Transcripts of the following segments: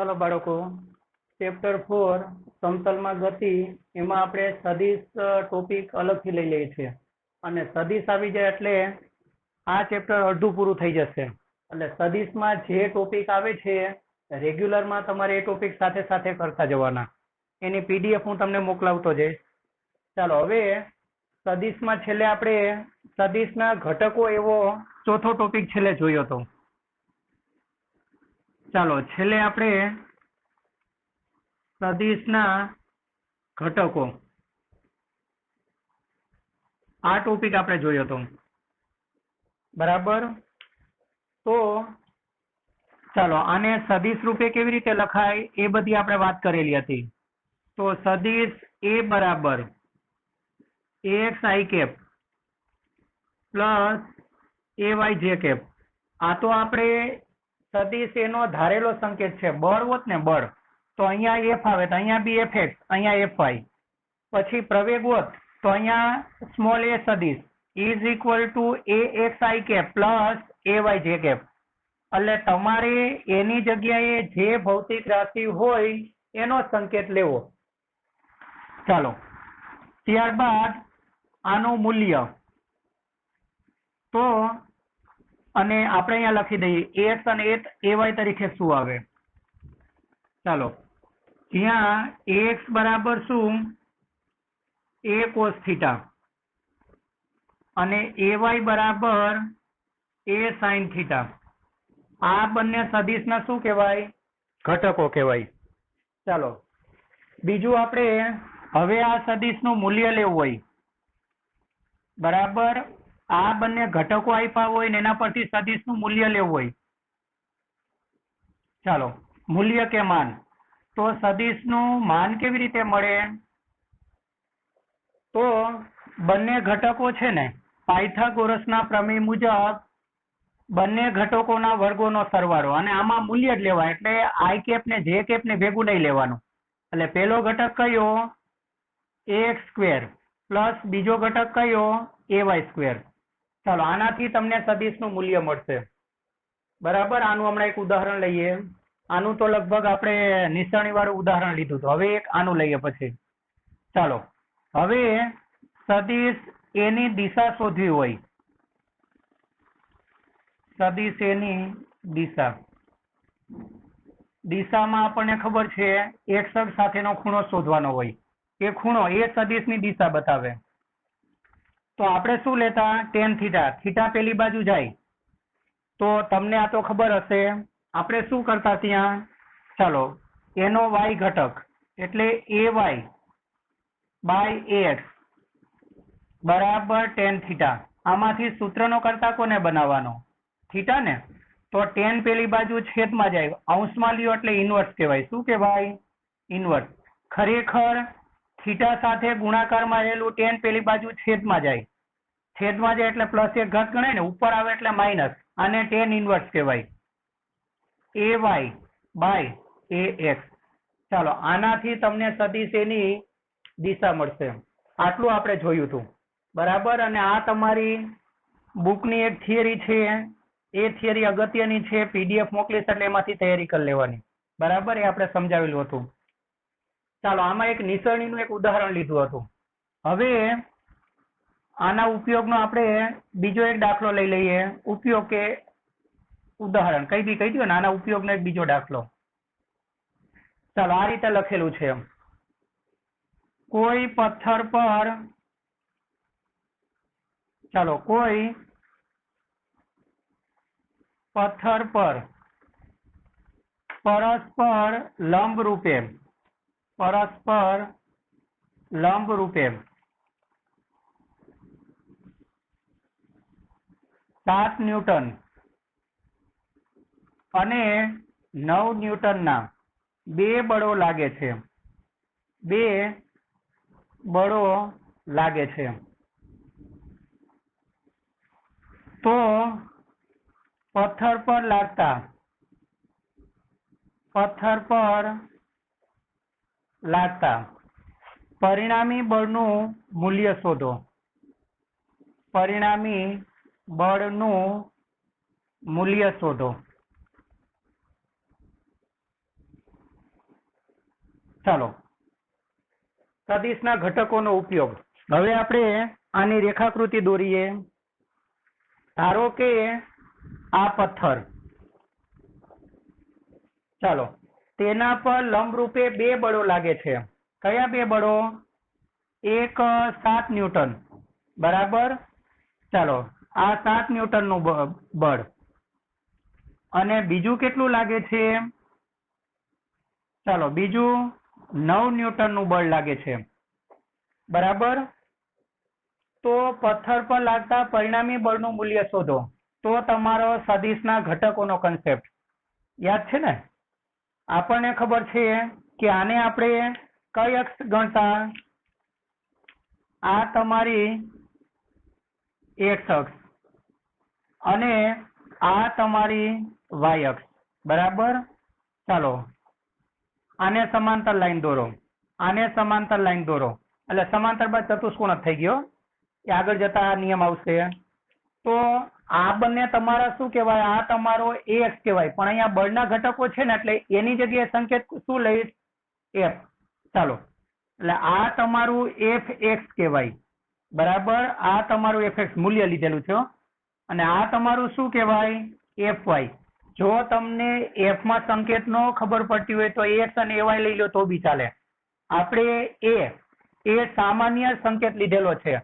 ચાલો બાળકો, ચેપ્ટર 4 સમતલમાં ગતિ એમાં આપણે સદિશ ટોપિક અલગથી લઈ લઈએ છીએ અને સદિશ આવી જાય એટલે આ ચેપ્ટર અડધું પૂરું થઈ જશે. એટલે સદિશમાં જે ટોપિક આવે છે રેગ્યુલરમાં તમારે એ ટોપિક સાથે સાથે કરતા જવાના. એની પીડીએફ હું તમને મોકલાવતો જઈશ. ચાલો હવે સદિશમાં છેલ્લે આપણે સદિશના ઘટકો એવો ચોથો ટોપિક છેલ્લે જોયો હતો. ચાલો છેલ્લે આપણે સદિશના ઘટકો આ ટોપિક આપણે જોયો હતો, બરાબર. તો ચાલો આને સદિશ રૂપે કેવી રીતે લખાય એ બધી આપણે વાત કરેલી હતી. તો સદિશ એ બરાબર ax i cap plus ay j cap. આ તો આપણે સદિશ એનો ધારેલો સંકેત છે. બળ હોત ને બળ તો અહીંયા f આવે તો અહીંયા બી fx, અહીંયા fy. પછી પ્રવેગ હોત તો અહીંયા સ્મોલ a સદિશ is equal to ax i cap plus ay j cap. એટલે તમારે એની જગ્યાએ જે ભૌતિક રાશિ હોય એનો સંકેત લેવો. ચાલો ત્યારબાદ આનું મૂલ્ય તો અને આપણે અહીંયા લખી દઈએ ax અને ay તરીકે શું આવે. ચાલો જ્યાં ax બરાબર શું a cos થીટા અને ay બરાબર a sin થીટા. આ બંને સદિશના શું કહેવાય? ઘટકો કહેવાય. ચાલો બીજું આપણે હવે આ સદિશનું મૂલ્ય લેવું હોય, બરાબર. આ બંને ઘટકો આપ્યા હોય ને એના પરથી સદિશનું મૂલ્ય લેવું હોય. ચાલો મૂલ્ય કે માન. તો સદિશનું માન કેવી રીતે મળે? તો બંને ઘટકો છે ને પાયથાગોરસના પ્રમેય મુજબ બંને ઘટકોના વર્ગોનો સરવાળો, અને આમાં મૂલ્ય જ લેવાય. એટલે આઈ કેપ ને જે કેપ ને ભેગું નહીં લેવાનું. એટલે પહેલો ઘટક કયો? ax સ્ક્વેર પ્લસ બીજો ઘટક કયો? ay square. ચાલો આનાથી તમને સદિશનું મૂલ્ય મળશે, બરાબર. આનું હમણાં એક ઉદાહરણ લઈએ. આનું તો લગભગ આપણે નિશાની વાળું ઉદાહરણ લીધું હતું. હવે એક આનું લઈએ પછી. ચાલો હવે સદિશ એની દિશા શોધવી હોય. સદિશ એની દિશામાં આપણને ખબર છે એક અક્ષ સાથેનો ખૂણો શોધવાનો હોય. એ ખૂણો એ સદિશની દિશા બતાવે. તો આપણે શું લેતા? tan theta. થીટા પેલી બાજુ જાય તો તમને આ તો ખબર હશે. આપણે શું કરતા ત્યાં? ચાલો એનો y ઘટક એટલે ay બાય ax બરાબર tan થીટા. આમાંથી સૂત્રનો કરતા કોને બનાવવાનો? થીટા ને. તો tan પેલી બાજુ છેદમાં જાય, અંશમાં લ્યો એટલે ઇન્વર્સ કહેવાય. શું કહેવાય? ઇન્વર્સ. ખરેખર થીટા સાથે ગુણાકારમાં રહેલું tan પેલી બાજુ છેદમાં જાય. છેદમાં જાય એટલે પ્લસ એક ઘાત ગણાય ને, ઉપર આવે એટલે માઇનસ. આને tan ઇન્વર્સ કહેવાય. ay by ax. ચાલો આનાથી તમને સદિશ એની દિશા મળશે. આટલું આપણે જોયું હતું, બરાબર. અને આ તમારી બુકની એક થિયરી છે. એ થિયરી અગત્યની છે. પીડીએફ મોકલીશ એટલે એમાંથી તૈયારી કરી લેવાની, બરાબર. એ આપણે સમજાવેલું હતું. ચાલો આમાં એક નિસરણીનું એક ઉદાહરણ લીધું હતું. હવે આના ઉપયોગનો આપણે બીજો એક દાખલો લઈ લઈએ. ઉપયોગ કે ઉદાહરણ કહી દો ને, આના ઉપયોગનો એક બીજો દાખલો. ચાલો આ રીતે લખેલું છે. કોઈ પથ્થર પર પરસ્પર લંબ રૂપે 7 ન્યૂટન અને 9 ન્યૂટનના બે બળો લાગે છે. તો પથ્થર પર લાગતા પરિણામી બળનું મૂલ્ય શોધો. ચાલો, સદિશના ઘટકોનો ઉપયોગ. હવે આપણે આની રેખાકૃતિ દોરીએ. ધારો કે આ પથ્થર, ચાલો, તેના પર લંબરૂપે બે બળો લાગે છે. કયા બે બળો? એક 7 ન્યૂટન, બરાબર. ચાલો, આ 7 ન્યૂટનનું બળ. અને બીજું કેટલું લાગે છે? ચાલો, બીજું 9 ન્યૂટનનું બળ લાગે છે, બરાબર. તો પથ્થર પર લાગતા પરિણામી બળનું મૂલ્ય શોધો. તો તમારો સદિશના ઘટકોનો કન્સેપ્ટ યાદ છે ને? આપણને ખબર છે કે આને આપણે કઈ અક્ષ ગણતા? આ તમારી એક્સ અક્ષ અને આ તમારી વાય અક્ષ, બરાબર. ચાલો, આને સમાંતર લાઈન દોરો, આને સમાંતર લાઈન દોરો. એટલે સમાંતર બાદ ચતુષ્કોણ થઈ ગયો. એ આગળ જતા આ નિયમ આવશે. તો આ બંને તમારા શું કહેવાય? આ તમારો એક્સ કહેવાય, પણ અહીંયા બળના ઘટકો છે ને, એટલે એની જગ્યાએ સંકેત શું લઈશ? એફ. ચાલો, એટલે આ તમારું એફ એક્સ કહેવાય, બરાબર. આ તમારું એફ એક્સ મૂલ્ય લીધેલું છે. અને આ તમારું શું કહેવાય? F Y. જો તમને એફ માં સંકેત નો ખબર પડતી હોય તો એક્સ અને એવાય લઈ લો તો બી ચાલે. આપણે એ સામાન્ય સંકેત લીધેલો છે.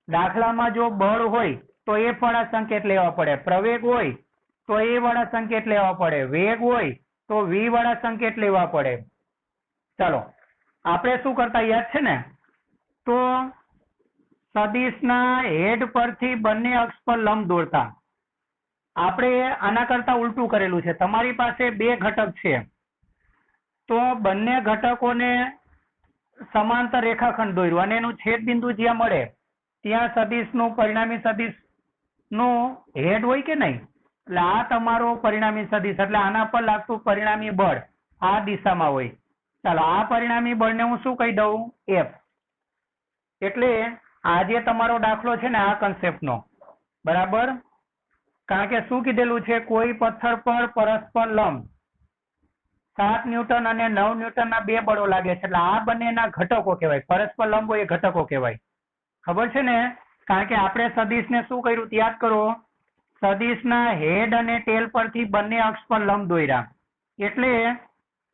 દાખલામાં જો બળ હોય તો એફ વાળા સંકેત લેવા પડે, પ્રવેગ હોય તો એ વાળા સંકેત લેવા પડે, વેગ હોય તો વી વાળા સંકેત લેવા પડે. ચાલો, આપણે શું કરતા યાદ છે ને? તો સદિશના હેડ પરથી બંને અક્ષ પર લંબ દોરતા. આપણે આના કરતા ઉલટું કરેલું છે. તમારી પાસે બે ઘટક છે, તો બંને ઘટકોને સમાંતર રેખાખંડ દોર્યું અને એનું છેદ બિંદુ જ્યાં મળે ત્યાં સદિશનું પરિણામી સદિશનું હેડ હોય કે નહીં? એટલે આ તમારો પરિણામી સદિશ, એટલે આના પર લાગતું પરિણામી બળ આ દિશામાં હોય. ચાલો, આ પરિણામી બળને હું શું કહી દઉં? એફ. એટલે આ જે તમારો દાખલો છે ને, આ કન્સેપ્ટનો, બરાબર. કારણ કે શું કીધેલું છે? કોઈ પથ્થર પર પરસ્પર લંબ 7 ન્યૂટન અને 9 ન્યૂટનના બે બળો લાગે છે. એટલે આ બંનેના ઘટકો કહેવાય. પરસ્પર લંબ હોય એ ઘટકો કહેવાય. ખબર છે ને? કારણ કે આપણે સદિશને શું કર્યું? યાદ કરો. સદિશના હેડ અને ટેલ પરથી બંને અક્ષ પર લંબ દોર્યા. એટલે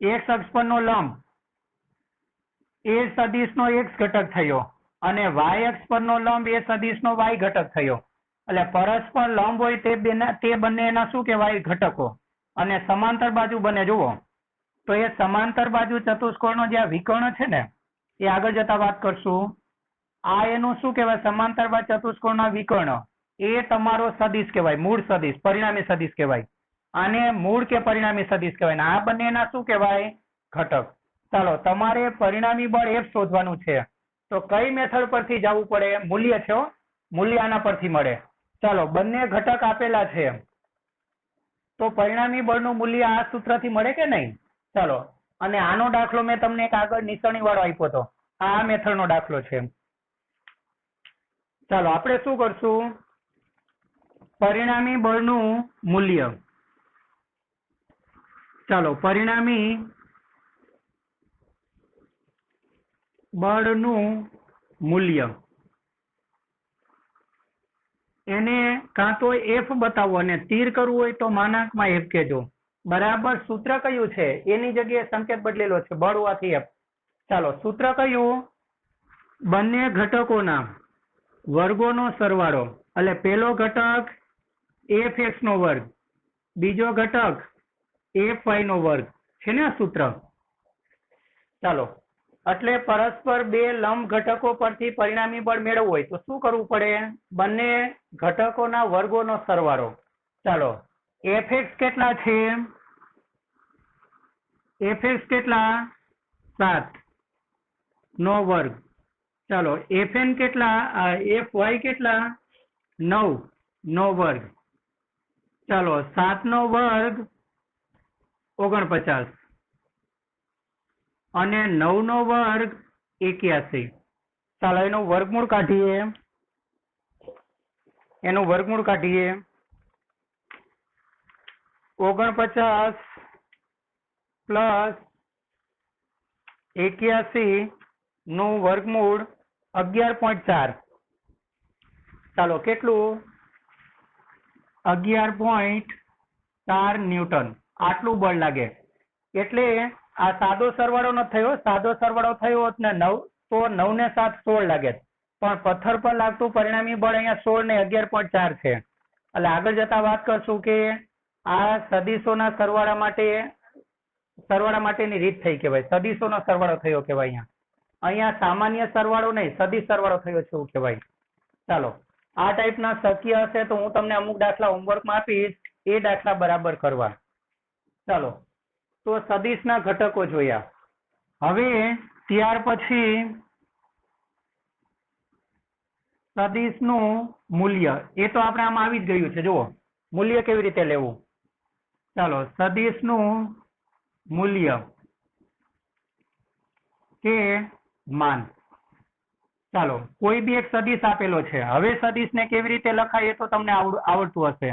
એક્સ અક્ષ પરનો લંબ એ સદિશનો એક્સ ઘટક થયો અને વાય અક્ષ પરનો લંબ એ સદિશનો વાય ઘટક થયો. એટલે પરસ્પર લંબ હોય તે બંનેના શું કહેવાય? ઘટકો. અને સમાંતર બાજુ બને, જુઓ તો એ સમાંતર બાજુ ચતુષ્કોણનો જે વિકર્ણ છે ને, એ આગળ જતા વાત કરશું. આ એનું શું કહેવાય? સમાંતર બાજુ ચતુષ્કોણના વિકર્ણ. એ તમારો સદિશ કહેવાય, મૂળ સદિશ, પરિણામી સદિશ કહેવાય. આને મૂળ કે પરિણામી સદિશ કહેવાય. ને આ બંનેના શું કહેવાય? ઘટક. ચાલો, તમારે પરિણામી બળ એફ શોધવાનું છે. તો કઈ મેથડ પરથી જવું પડે? મૂલ્ય છે, મૂલ્ય આના પરથી મળે. ચાલો, બંને ઘટક આપેલા છે તો પરિણામી બળનું મૂલ્ય આ સૂત્રથી મળે કે નહીં? ચાલો, અને આનો દાખલો મેં તમને એક આગળ નિશાની વાળો આપ્યો હતો. આ મેથડનો દાખલો છે. ચાલો, આપણે શું કરશું? પરિણામી બળનું મૂલ્ય. ચાલો, પરિણામી બળનું મૂલ્ય એને કાં તો એફ બતાવો અને તીર કરવું હોય તો માનાંકમાં એફ કહેજો, બરાબર. સૂત્ર કયું છે? એની જગ્યાએ સંકેત બદલેલો છે, બળ હોવાથી એફ. ચાલો, સૂત્ર કયું? બંને ઘટકોના વર્ગોનો સરવાળો. એટલે પહેલો ઘટક એફ એક્સ નો વર્ગ, બીજો ઘટક એફ વાય નો વર્ગ છે ને આ સૂત્ર. ચાલો, એટલે પરસ્પર બે લંબ ઘટકો પરથી પરિણામી બળ મેળવવું હોય તો શું કરવું પડે? બંને ઘટકોના વર્ગોનો સરવાળો. ચાલો, એફ એક્સ કેટલા છે? એફ એક્સ કેટલા? 7 નો વર્ગ. ચાલો, એફ એન કેટલા? એફ વાય કેટલા? 9 નો વર્ગ. ચાલો, 7 નો વર્ગ 49 અને 9 નો વર્ગ 81. ચાલો, એનું વર્ગમૂળ કાઢીએ. એનું વર્ગમૂળ કાઢીએ. 49 પ્લસ 81 નું વર્ગમૂળ 11.4. ચાલો કેટલું? 11.4 ન્યૂટન આટલું બળ લાગે. એટલે આ સાદો સરવાળો ન થયો. સાદો સરવાળો થયો હોત ને 9 તો 9 ને 7 16 લાગે. પણ પથ્થર પર લાગતું પરિણામી બળ અહીંયા 16 ને 11.4 છે. એટલે આગળ જતા વાત કરશું કે આ સદીશોના સરવાળા માટેની રીત થઈ કહેવાય. સદીશોનો સરવાળો થયો કહેવાય. અહીંયા સામાન્ય સરવાળો નહીં, સદીશ સરવાળો થયો છે એવું કહેવાય. ચાલો આ ટાઈપના શક્ય હશે તો હું તમને અમુક દાખલા હોમવર્કમાં આપીશ, એ દાખલા બરાબર કરવા. ચાલો તો સદીશના ઘટકો જોયા. હવે ત્યાર પછી સદીશનું મૂલ્ય, એ તો આપણે આમાં આવી જ ગયું છે. જુઓ મૂલ્ય કેવી રીતે લેવું. ચાલો સદીશનું મૂલ્ય કે માન. ચાલો કોઈ બી એક સદીશ આપેલો છે. હવે સદીશને કેવી રીતે લખાય એ તો તમને આવડતું હશે.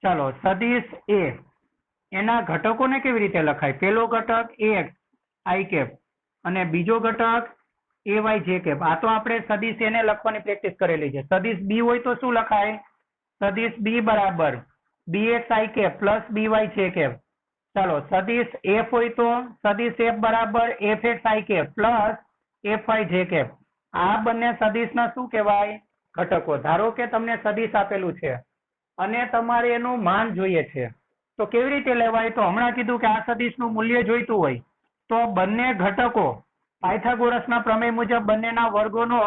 ચાલો સદીશ એ, એના ઘટકોને કેવી રીતે લખાય? પેલો ઘટક ax i કેપ અને બીજો ઘટક ay j કેપ. આ તો આપણે સદીશ એને લખવાની પ્રેક્ટિસ કરેલી છે. સદીશ b હોય તો શું લખાય? સદીશ b બરાબર bx i cap plus by j cap. ચાલો સદીશ f હોય તો સદીશ f બરાબર fx i cap plus fy j cap. આ બંને સદીશના શું કહેવાય? ઘટકો. ધારો કે તમને સદીશ આપેલું છે અને તમારે એનું માન જોઈએ છે, તો કેવી રીતે લેવાય? તો હમણાં કીધું કે આ સદીશનું મૂલ્ય જોઈતું હોય તો બંને ઘટકો પાયથાગોરસના પ્રમેય મુજબ બંનેના વર્ગોનો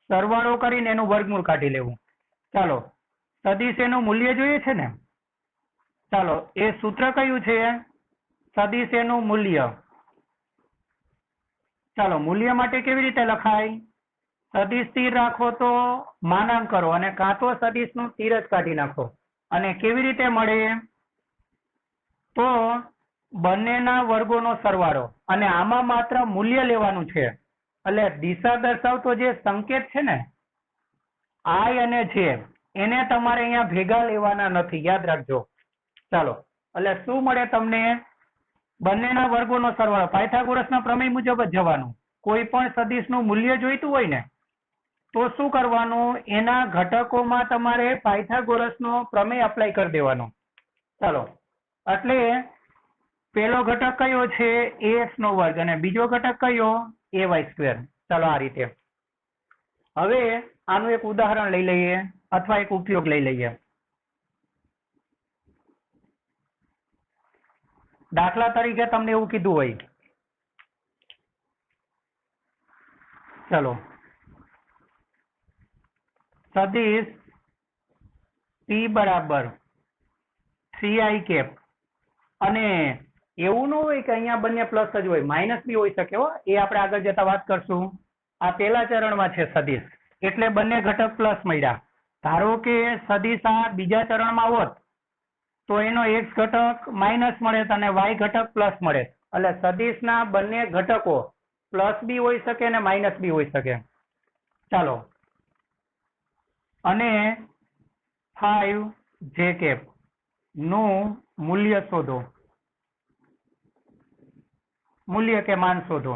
સરવાળો કરીને એનું વર્ગમૂળ કાઢી લેવું. ચાલો સદીશ એનું મૂલ્ય જોઈએ છે ને. ચાલો એ સૂત્ર કયું છે? સદીશ એનું મૂલ્ય. ચાલો મૂલ્ય માટે કેવી રીતે લખાય? સદીશ તીર રાખો તો માનાંક કરો અને કાં તો સદીશનું તીર જ કાઢી નાખો. અને કેવી રીતે મળે? તો બંનેના વર્ગોનો સરવાળો. અને આમાં માત્ર મૂલ્ય લેવાનું છે. એટલે દિશા દર્શાવતો જે સંકેત છે ને i અને j, એને તમારે અહીંયા ભેગા લેવાના નથી, યાદ રાખજો. ચાલો એટલે શું મળે તમને? બંનેના વર્ગોનો સરવાળો. પાયથાગોરસના પ્રમેય મુજબ જ જવાનું. કોઈ પણ સદીશનું મૂલ્ય જોઈતું હોય ને તો શું કરવાનું? એના ઘટકોમાં તમારે પાયથાગોરસનો પ્રમેય અપ્લાય કરી દેવાનો. ચાલો એટલે પેલો ઘટક કયો છે? ax નો વર્ગ અને બીજો ઘટક કયો? ay square. ચાલો આ રીતે. હવે આનું એક ઉદાહરણ લઈ લઈએ અથવા એક ઉપયોગ લઈ લઈએ. દાખલા તરીકે તમને એવું કીધું હોય, ચલો સદીશ p બરાબર 3i કેપ. અને એવું ન હોય કે અહીંયા બંને પ્લસ જ હોય, માઇનસ બી હોઈ શકે હો. એ આપણે આગળ જતા વાત કરશું. આ પહેલા ચરણમાં છે સદીશ એટલે બંને ઘટક પ્લસ મળ્યા. ધારો કે સદીશ આ બીજા ચરણમાં હોત તો એનો x ઘટક માઇનસ મળે અને y ઘટક પ્લસ મળે. એટલે સદીશના બંને ઘટકો પ્લસ બી હોઈ શકે અને માઇનસ બી હોઈ શકે. ચાલો અને 5 j કેપ નું મૂલ્ય શોધો. મૂલ્ય કે માન શોધો.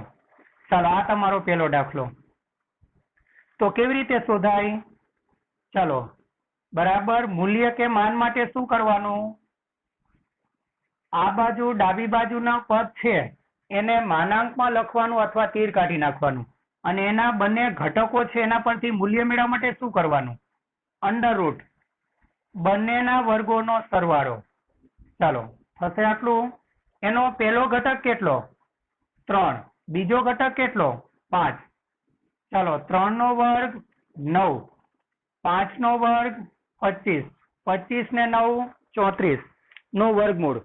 ચાલો આ તમારો પહેલો દાખલો. તો કેવી રીતે શોધાય? ચાલો બરાબર મૂલ્ય કે માન માટે શું કરવાનું? આ બાજુ ડાબી બાજુના પદ છે એને માનાંકમાં લખવાનું અથવા તીર કાઢી નાખવાનું. અને એના બંને ઘટકો છે એના પરથી મૂલ્ય મેળવવા માટે શું કરવાનું? અંડર રૂટ બંનેના વર્ગોનો સરવાળો. ચાલો થશે આટલું. એનો પહેલો ઘટક કેટલો? 3. બીજો ઘટક કેટલો? 5. ચાલો 3 નો વર્ગ 9, 5 નો વર્ગ 25, 25 ને 9 34 નું વર્ગમૂળ.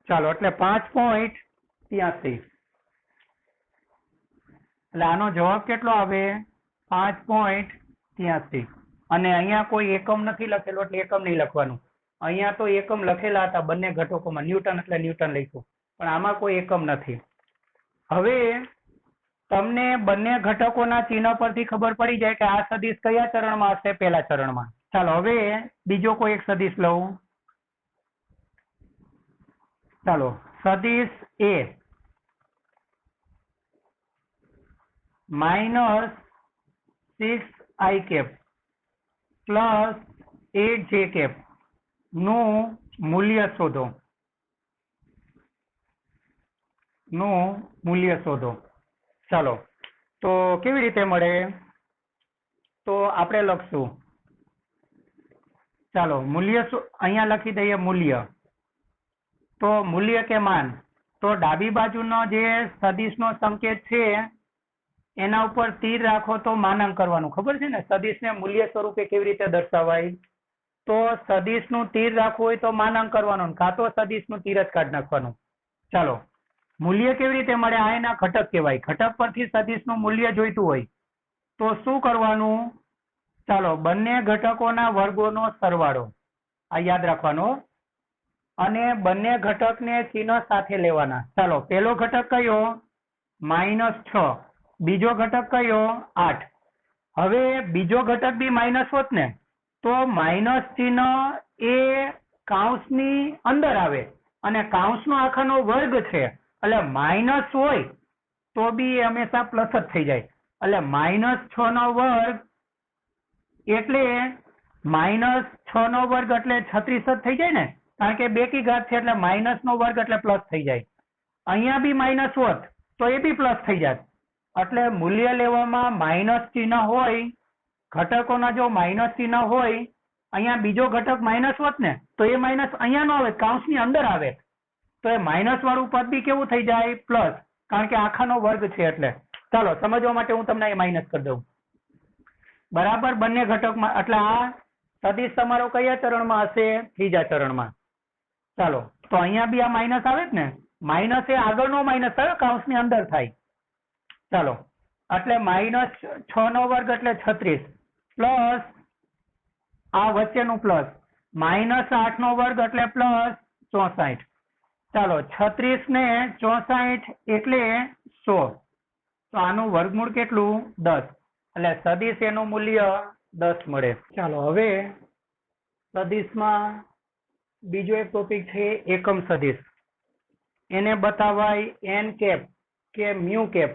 ચાલો એટલે 5.83. એટલે આનો જવાબ કેટલો આવે? 5.83. અને અહીંયા કોઈ એકમ નથી લખેલો એટલે એકમ નહીં લખવાનું. અહીંયા તો એકમ લખેલા હતા બંને ઘટકોમાં, ન્યૂટન એટલે ન્યૂટન લખ્યું, પણ આમાં કોઈ એકમ નથી. હવે તમને બંને ઘટકોના ચિહ્ન પરથી ખબર પડી જાય કે આ સદીશ કયા ચરણમાં હશે? પહેલા ચરણમાં. ચાલો હવે બીજો કોઈ એક સદીશ લઉં. ચાલો, સદિશ એ minus 6i cap plus 8j cap નું મૂલ્ય શોધો. ચાલો, તો કેવી રીતે મળે? તો આપણે લખશું, ચાલો મૂલ્ય અહીંયા લખી દઈએ મૂલ્ય. તો મૂલ્ય કે માન, તો ડાબી બાજુનો જે સદિશનો સંકેત છે એના ઉપર તીર રાખો તો માનાંક કરવાનું. ખબર છે ને સદિશને મૂલ્ય સ્વરૂપે કેવી રીતે દર્શાવાય? તો સદિશનું તીર રાખવું હોય તો માનાંક કરવાનું, કાં તો સદિશનું તીર જ કાઢી નાખવાનું. ચાલો, મૂલ્ય કેવી રીતે મળે? આ એના ઘટક કહેવાય. ઘટક પરથી સદિશનું મૂલ્ય જોઈતું હોય તો શું કરવાનું? ચાલો, બંને ઘટકોના વર્ગોનો સરવાળો આ યાદ રાખવાનો અને બંને ઘટકને ચિહ્ન સાથે લેવાના. ચાલો, પહેલો ઘટક કયો? -6. બીજો ઘટક કયો? 8. હવે બીજો ઘટક બી માઇનસ હોત ને તો માઇનસ ચિહ્ન એ કાઉન્સની અંદર આવે અને કાઉન્સનો આખાનો વર્ગ છે એટલે માઇનસ હોય તો બી એ હંમેશા પ્લસ જ થઈ જાય. એટલે -6 નો વર્ગ એટલે -6 નો વર્ગ એટલે 36 જ થઈ જાય ને, કારણ કે બેકી ઘાત છે એટલે માઇનસ નો વર્ગ એટલે પ્લસ થઈ જાય. અહીંયા બી માઇનસ હોત તો એ બી પ્લસ થઈ જાય. એટલે મૂલ્ય લેવામાં માઇનસ ચિહ્ન હોય, ઘટકોના જો માઇનસ ચિહ્ન હોય, અહીંયા બીજો ઘટક માઇનસ હોત ને તો એ માઇનસ અહીંયા નો આવે, કાઉન્સની અંદર આવે, તો એ માઇનસ વાળું પદ બી કેવું થઈ જાય? પ્લસ, કારણ કે આખાનો વર્ગ છે એટલે. ચાલો, સમજવા માટે હું તમને એ માઇનસ કરી દઉં. બરાબર, બંને ઘટકમાં. એટલે આ સદિશ તમારો કયા ચરણમાં હશે? ત્રીજા ચરણમાં. ચાલો, તો અહીંયા બી આ માઇનસ આવે જ ને, માઇનસ એ આગળનો માઇનસ આવે, કાઉન્સની અંદર થાય. ચાલો, એટલે -6 નો વર્ગ એટલે 36 પ્લસ આ વચ્ચેનું પ્લસ -8 નો વર્ગ એટલે પ્લસ 64. ચાલો, 36 ને 64 એટલે 100. તો આનું વર્ગમૂળ કેટલું? 10. એટલે સદિશ એનું મૂલ્ય 10 મળે. ચાલો, હવે સદિશમાં બીજો એક ટોપિક છે એકમ સદિશ. એને બતાવાય n કેપ કે મ્યુ કેપ.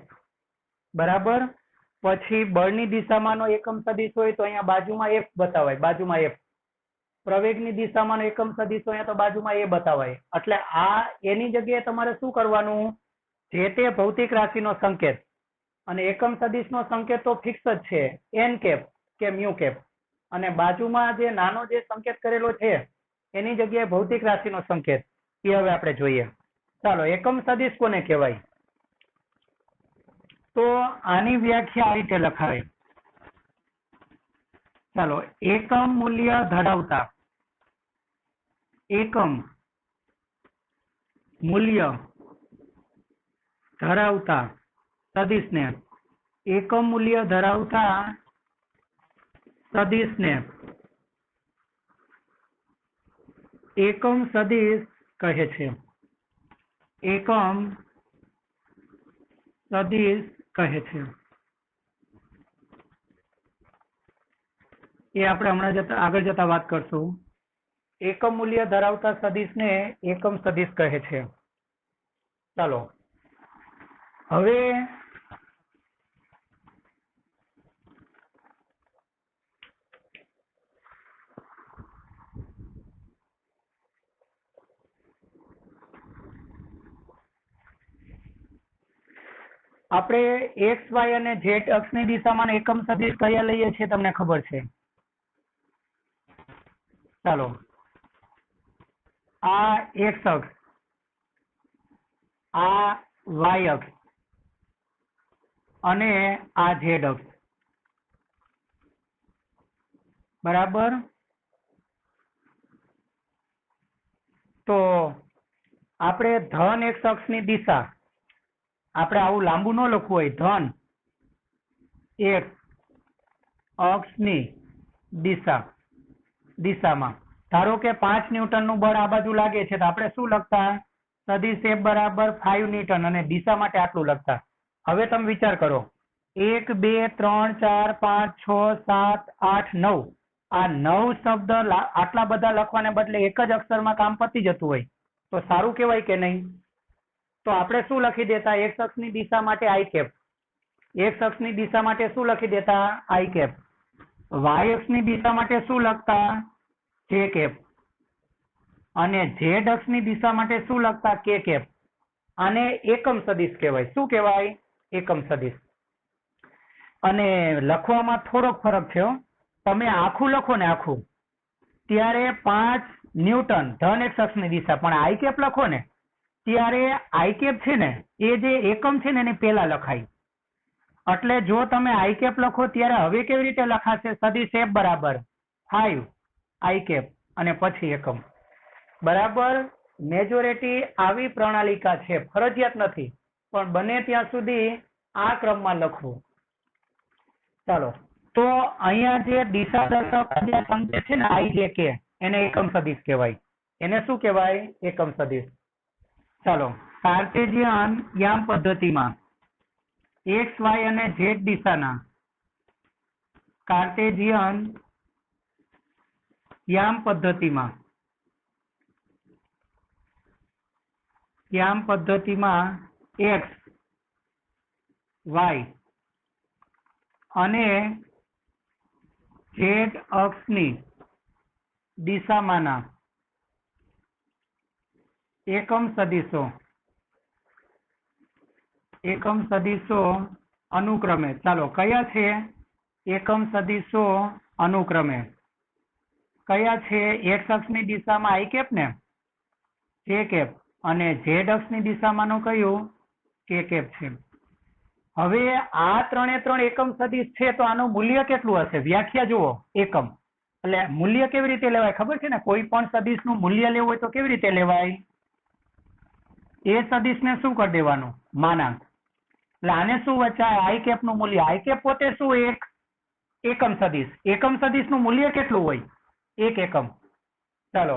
બરાબર, પછી બળની દિશામાંનો એકમ સદિશ હોય તો અહીંયા બાજુમાં f બતાવાય, બાજુમાં f. પ્રવેગની દિશામાંનો એકમ સદિશ હોય તો બાજુમાં એ બતાવાય. એટલે આ એની જગ્યાએ તમારે શું કરવાનું? જે તે ભૌતિક રાશિનો સંકેત, અને એકમ સદિશનો સંકેત તો ફિક્સ જ છે, n કેપ કે મ્યુ કેપ, અને બાજુમાં જે નાનો જે સંકેત કરેલો છે એની જગ્યાએ ભૌતિક રાશિનો સંકેત, એ હવે આપણે જોઈએ. ચાલો, એકમ સદિશ કોને કહેવાય? તો આની વ્યાખ્યા આ રીતે લખાય. ચાલો, એકમ મૂલ્ય ધરાવતા, એકમ મૂલ્ય ધરાવતા સદિશને, એકમ મૂલ્ય ધરાવતા સદિશને એકમ સદિશ કહે છે. એકમ સદિશ કહે છે. એ આપણે હમણાં આગળ જતા વાત કરશું. એકમ મૂલ્ય ધરાવતા સદિશને એકમ સદિશ કહે છે. ચાલો, હવે આપણે એક્સ વાય અને ઝેડ અક્ષની દિશામાં એકમ સદિશ કયા લઈએ છીએ તમને ખબર છે? ચાલો, આ એક્સ અક્ષ, આ વાય અક્ષ અને આ ઝેડ અક્ષ. બરાબર, તો આપણે ધન એક્સ અક્ષની દિશા, આપણે આવું લાંબુ ન લખવું હોય, ધન એક્સ અક્ષની દિશામાં ધારો કે 5 ન્યૂટનનું બળ આ બાજુ લાગે છે તો આપણે શું લખતા? સદિશ F બરાબર 5 ન્યૂટન અને દિશા માટે આટલું લખતા. હવે તમે વિચાર કરો, 1 2 3 4 5 6 7 8 9, આ 9 શબ્દ આટલા બધા લખવાને બદલે એક જ અક્ષરમાં કામ પતી જતું હોય, તો સારું કહેવાય કે નહીં? તો આપણે શું લખી દેતા? એક્સ અક્ષની દિશા માટે આઈ કેપ, એક્સ અક્ષની દિશા માટે શું લખી દેતા? આઈ કેપ. વાય અક્ષની દિશા માટે શું લખતા? જે કેપ. અને ઝેડ અક્ષની દિશા માટે શું લખતા? કે કેપ. આને એકમ સદિશ કહેવાય. શું કહેવાય? એકમ સદિશ. અને લખવામાં થોડોક ફરક છે. તમે આખું લખો ને આખું, ત્યારે 5 ન્યૂટન ધન એક્સ અક્ષની દિશા, પણ આઈ કેપ લખો ને ત્યારે આઈ કેપ છે ને એ જે એકમ છે ને એને પહેલા લખાય. એટલે જો તમે આઈ કેપ લખો ત્યારે હવે કેવી રીતે લખાશે? સદિશ એફ બરાબર 5 આઈ કેપ અને પછી એકમ. બરાબર. મેજોરિટી આવી પ્રણાલિકા છે, ફરજિયાત નથી, પણ બને ત્યાં સુધી આ ક્રમમાં લખવું. ચાલો, તો અહીંયા જે દિશા દર્શક સંકેત છે ને આઈ જે કે, એને એકમ સદિશ કહેવાય. એને શું કહેવાય? એકમ સદિશ. ચાલો, કાર્ટેશિયન યામ પદ્ધતિમાં એક્સ વાય અને ઝેડ દિશાના કાર્ટેશિયન યામ પદ્ધતિમાં એક્સ વાય અને ઝેડ અક્ષની દિશામાંના એકમ સદિશો અનુક્રમે, ચાલો કયા છે એકમ સદિશો અનુક્રમે? કયા છે? એક્સ અક્ષની દિશામાં આઈ કેપ ને જે કેપ, અને ઝેડ અક્ષની દિશામાંનું કયું? કે કેપ છે. હવે આ ત્રણે ત્રણ એકમ સદિશ છે, તો આનું મૂલ્ય કેટલું હશે? વ્યાખ્યા જુઓ. એકમ એટલે મૂલ્ય કેવી રીતે લેવાય ખબર છે ને? કોઈ પણ સદિશનું મૂલ્ય લેવું હોય તો કેવી રીતે લેવાય? એ સદિશને શું કરી દેવાનું? માનાંક. એટલે આને શું વચાય? આઈ કેપ નું મૂલ્ય. આઈ કેપ પોતે શું? એક એકમ સદિશ. એકમ સદિશ નું મૂલ્ય કેટલું હોય? 1 એકમ. ચાલો,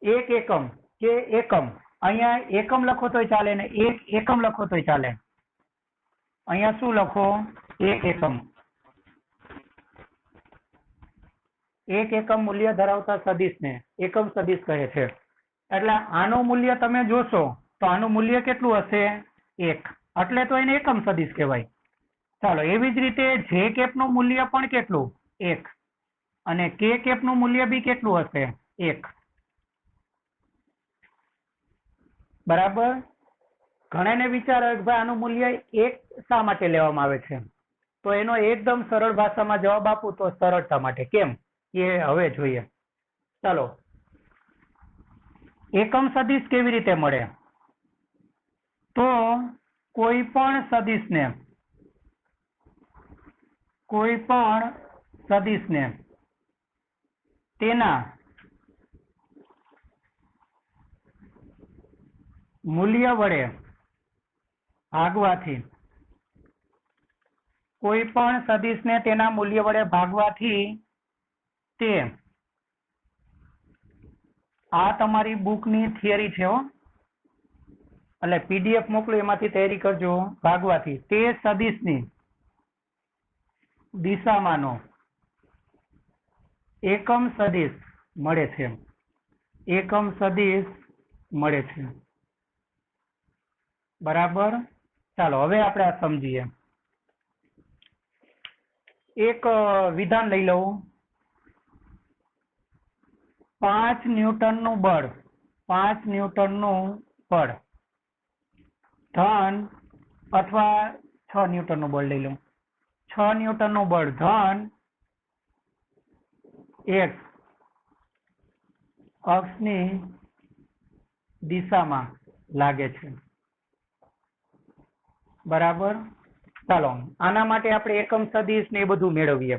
1 એકમ કે એકમ, અહીંયા એકમ લખો તોય ચાલે ને 1 એકમ લખો તોય ચાલે. અહીંયા શું લખો? 1 એકમ. 1 એકમ મૂલ્ય ધરાવતા સદિશને એકમ સદિશ કહે છે. એટલે આનું મૂલ્ય તમે જોશો તો આનું મૂલ્ય કેટલું હશે? 1. એટલે તો એને એકમ સદિશ કહેવાય. ચાલો, એવી જ રીતે જે કેપ નું મૂલ્ય પણ કેટલું? 1. અને કે કેપ નું મૂલ્ય બી કેટલું હશે? 1. બરાબર. ઘણાને વિચાર હોય કે ભાઈ આનું મૂલ્ય 1 શા માટે લેવામાં આવે છે? તો એનો એકદમ સરળ ભાષામાં જવાબ આપું તો સરળતા માટે. કેમ એ હવે જોઈએ. ચાલો, એકમ સદિશ કેવી રીતે મળે? તો કોઈ પણ સદિશને તેના મૂલ્ય વડે ભાગવાથી, કોઈ પણ સદિશને તેના મૂલ્ય વડે ભાગવાથી તે, આ તમારી બુકની થિયરી છે હો, એટલે પીડીએફ મોકલો એમાંથી તૈયારી કરજો. ભાગવાથી તે સદિશની દિશામાંનો એકમ સદિશ મળે છે. એકમ સદિશ મળે છે. બરાબર. ચાલો, હવે આપણે આ સમજીએ. એક વિધાન લઈ લઉં. 5 ન્યૂટનનું બળ, 5 ન્યૂટનનું બળ ધન, અથવા 6 ન્યૂટનનું બળ લઈ લઉં. 6 ન્યૂટનનું બળ ધન એક્સ અક્ષની દિશામાં લાગે છે. બરાબર. ચાલો, આના માટે આપણે એકમ સદિશ ને એ બધું મેળવીએ.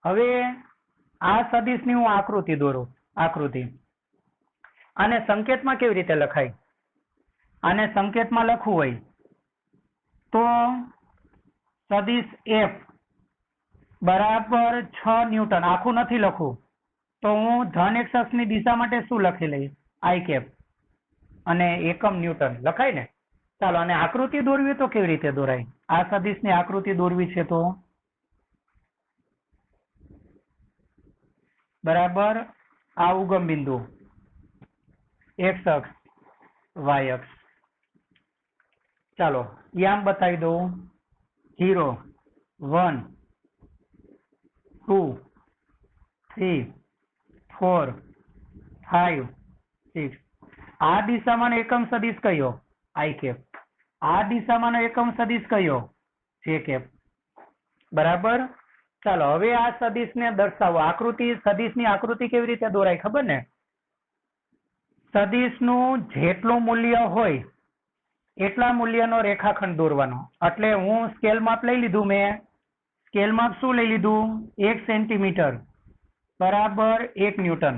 હવે આ સદિશની હું આકૃતિ દોરું. આકૃતિ આને સંકેતમાં કેવી રીતે લખાય? આને સંકેતમાં લખવું હોય તો સદિશ એફ બરાબર 6 ન્યૂટન. આખું નથી લખવું તો હું ધન એક્સ અક્ષની દિશા માટે શું લખી લઈશ? આઈ કેપ અને એકમ ન્યૂટન લખાય ને. ચાલો, અને આકૃતિ દોરવી તો કેવી રીતે દોરાય? આ સદિશની આકૃતિ દોરવી છે તો બરાબર, આ ઉગમ બિંદુ એક્સ અક્ષ વાય અક્ષ. ચાલો યામ બતાવી દઉં. 0 1 2 3 4 5 6. આ દિશામાંનો એકમ સદિશ કયો? I cap. આ દિશામાંનો એકમ સદિશ કયો? જે કેપ. બરાબર. ચાલો હવે આ સદિશને દર્શાવો. આકૃતિ, સદિશની આકૃતિ કેવી રીતે દોરાય ખબર ને? સદિશનું જેટલું મૂલ્ય હોય એટલા મૂલ્યનો રેખાખંડ દોરવાનો. એટલે હું સ્કેલ માપ લઈ લીધું. મેં સ્કેલ માપ શું લઈ લીધું? 1 સેન્ટીમીટર બરાબર 1 ન્યૂટન.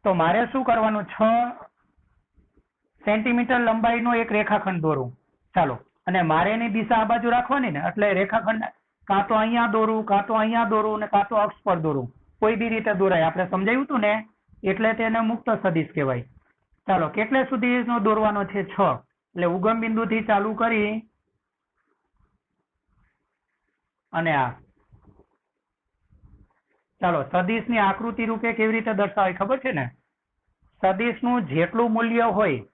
તો મારે શું કરવાનું? 6 સેન્ટીમીટર લંબાઈનો એક રેખાખંડ દોરું. ચાલો, અને મારે એની દિશા આ બાજુ રાખવાની ને, એટલે રેખાખંડ કાં તો અહીંયા દોરું, કાં તો અહીંયા દોરું, ને કાં તો અક્ષ પર દોરું. કોઈ બી રીતે દોરાય. આપણે સમજાવ્યું હતું ને, એટલે તેને મુક્ત સદિશ કહેવાય. ચાલો, કેટલે સુધીનો દોરવાનો છે? 6. એટલે ઉગમ બિંદુથી ચાલુ કરી અને આ. ચાલો, સદિશની આકૃતિ રૂપે કેવી રીતે દર્શાવાય ખબર છે ને? સદિશનું જેટલું મૂલ્ય હોય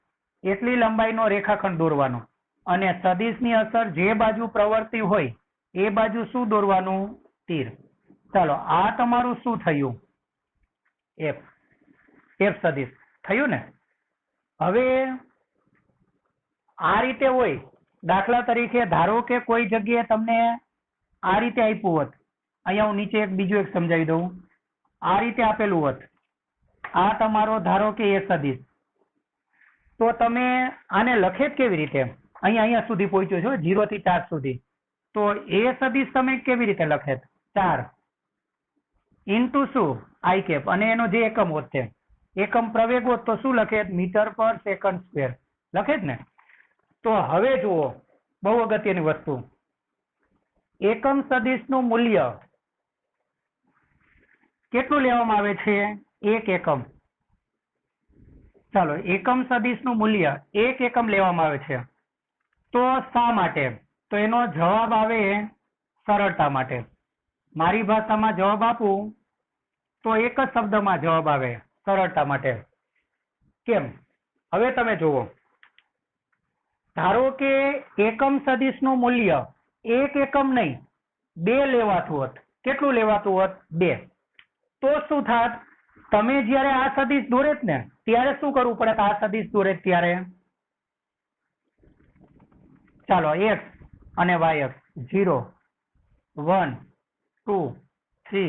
એટલી લંબાઈનો રેખાખંડ દોરવાનો, અને સદિશની અસર જે બાજુ પ્રવર્તી હોય એ બાજુ શું દોરવાનું? તીર. ચાલો, આ તમારું શું થયું? એફ. એફ સદિશ થયું ને? હવે આ રીતે હોય. દાખલા તરીકે ધારો કે કોઈ જગ્યાએ તમને આ રીતે આપ્યું હોત. અહીંયા હું નીચે બીજું એક સમજાવી દઉં. આ રીતે આપેલું હોત. આ તમારો ધારો કે એ સદિશ. તો તમે આને લખે જ કેવી રીતે? અહીંયા સુધી પહોંચ્યો છો, 0 થી 4 સુધી. તો એ સદિશ તમે કેવી રીતે લખે? 4 ઇન્ટુ શું? I cap. અને એનો જે એકમ હોત છે, એકમ પ્રવેગ હોત તો શું લખે? મીટર પર સેકન્ડ સ્ક્વેર લખે જ ને? તો હવે જુઓ, બહુ અગત્યની વસ્તુ. એકમ સદિશનું મૂલ્ય કેટલું લેવામાં આવે છે? 1 એકમ. ચાલો, એકમ સદિશનું મૂલ્ય 1 એકમ લેવામાં આવે છે. તો શા માટે? તો એનો જવાબ આવે સરળતા માટે. મારી ભાષામાં જવાબ આપું તો એક જ શબ્દમાં જવાબ આવે, સરળતા માટે. કેમ? હવે તમે જુઓ. ધારો કે એકમ સદિશનું મૂલ્ય 1 એકમ નહીં 2 લેવાતું હોત. કેટલું લેવાતું હોત? 2. તો શું થાત? તમે જ્યારે આ સદિશ દોરેત ને, ત્યારે શું કરવું પડે? આ સદિશ દોરેત ત્યારે ચાલો એક્સ અને વાય અક્ષ 0 1 2 3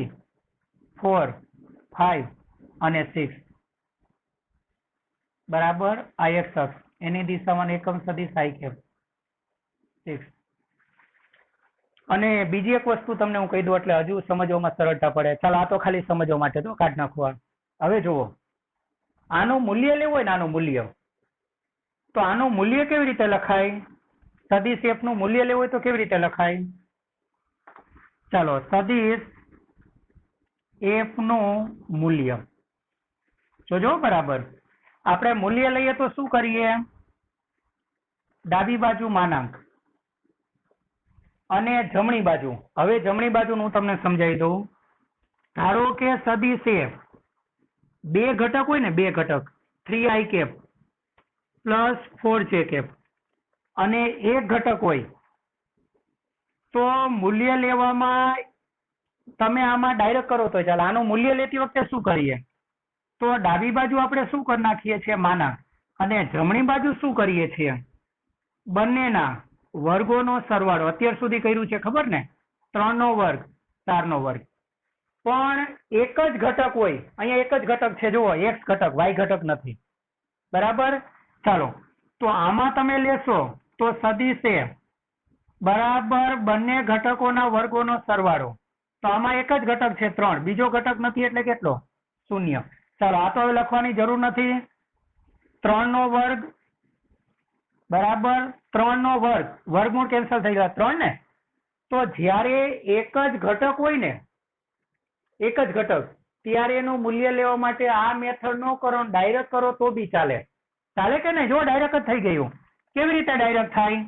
4 5 અને 6 બરાબર. આ એક્સ અક્ષ, એની દિશામાં એકમ સદિશ આઈ કેપ 6. અને બીજી એક વસ્તુ તમને હું કહી દઉં એટલે હજુ સમજવામાં સરળતા પડે. ચાલો, આ તો ખાલી સમજવા માટે તો કાઢ નાખવા. હવે જુઓ, આનું મૂલ્ય લેવું હોય ને, આનું મૂલ્ય, તો આનું મૂલ્ય કેવી રીતે લખાય? સદિશ એફ નું મૂલ્ય લેવું હોય તો કેવી રીતે લખાય? ચાલો, સદિશ એફ નું મૂલ્ય જોજો બરાબર. આપણે મૂલ્ય લઈએ તો શું કરીએ? ડાબી બાજુ માનાંક અને જમણી બાજુ. હવે જમણી બાજુ હું તમને સમજાવી દઉં. ધારો કે સદિશ એફ 2 ઘટક હોય ને, 2 ઘટક 3i cap plus 4j cap, અને 1 ઘટક હોય, તો મૂલ્ય લેવામાં તમે આમાં ડાયરેક્ટ કરો તો ચાલો. આનું મૂલ્ય લેતી વખતે શું કરીએ? તો ડાબી બાજુ આપણે શું કરી નાખીએ છીએ? માનાંક. અને જમણી બાજુ શું કરીએ છીએ? બંનેના વર્ગોનો સરવાળો. અત્યાર સુધી કર્યું છે ખબર ને? 3 નો વર્ગ 4 નો વર્ગ. પણ એક જ ઘટક હોય. અહીંયા એક જ ઘટક છે, જુઓ, એક્સ ઘટક, વાય ઘટક નથી. બરાબર. ચાલો, તો આમાં તમે લેશો તો સદિશ એ બરાબર બંને ઘટકોના વર્ગોનો સરવાળો. તો આમાં એક જ ઘટક છે 3, બીજો ઘટક નથી, એટલે કેટલો? 0. ચાલો, આ તો હવે લખવાની જરૂર નથી. 3 નો વર્ગ બરાબર 3 નો વર્ગ, વર્ગમૂળ કેન્સલ થઈ ગયા 3 ને. તો જ્યારે એક જ ઘટક હોય ને, એક જ ઘટક, ત્યારે એનું મૂલ્ય લેવા માટે આ મેથડ નો કરો, ડાયરેક્ટ કરો તો બી ચાલે. ચાલે કે નહીં? જો ડાયરેક્ટ જ થઈ ગયું. કેવી રીતે ડાયરેક્ટ થાય?